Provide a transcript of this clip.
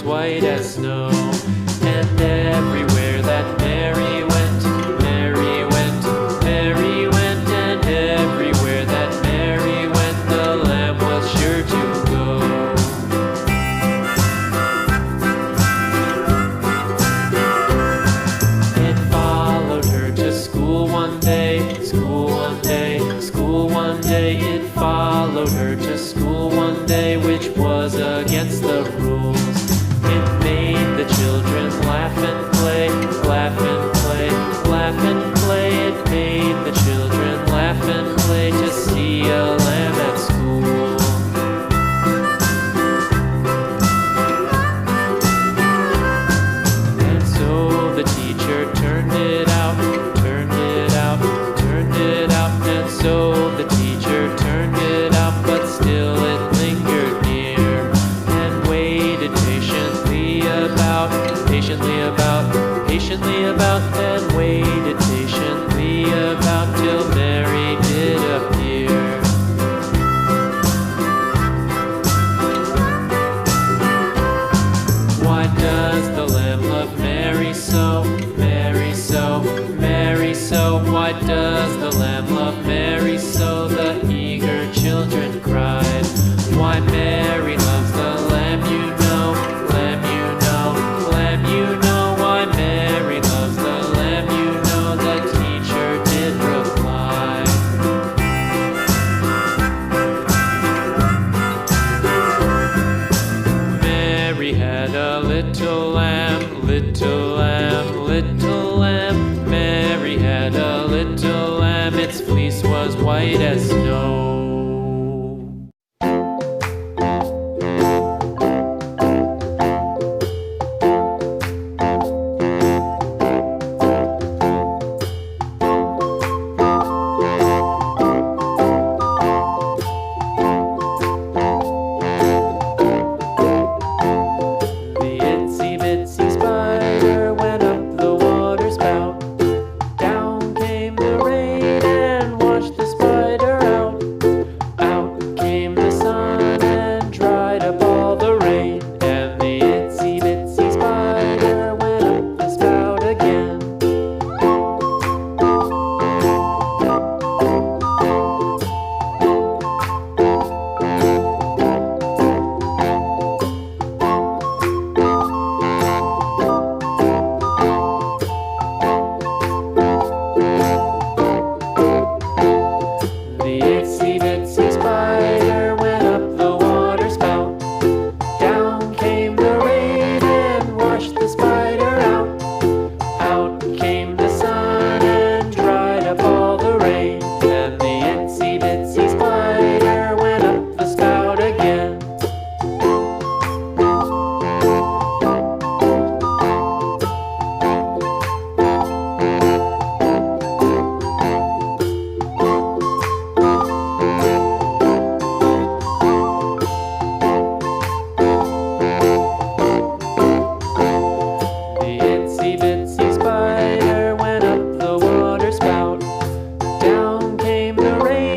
white as snow. And everywhere that Mary went, Mary went, Mary went, and everywhere that Mary went, the lamb was sure to go. It followed her to school one day, school one day, school one day. It followed her to school one day, which was against the rules. It made the children laugh and play, laugh and play, laugh and play. It made the children laugh and play to see a lamb at school. And so the teacher turned it out, turned it out, turned it out. And so the teacher turned it out, but still it lingered near and waited patiently about, and waited patiently about till Mary did appear. Why does the lamb love Mary so, Mary so, Mary so? Why does the lamb love Mary so? The eager children cried. Why Mary loves the lamb, you know, lamb, you know, lamb, you know. Why Mary loves the lamb, you know, the teacher did reply. Mary had a little lamb, little lamb, little lamb. Mary had a little lamb, its fleece was white as snow.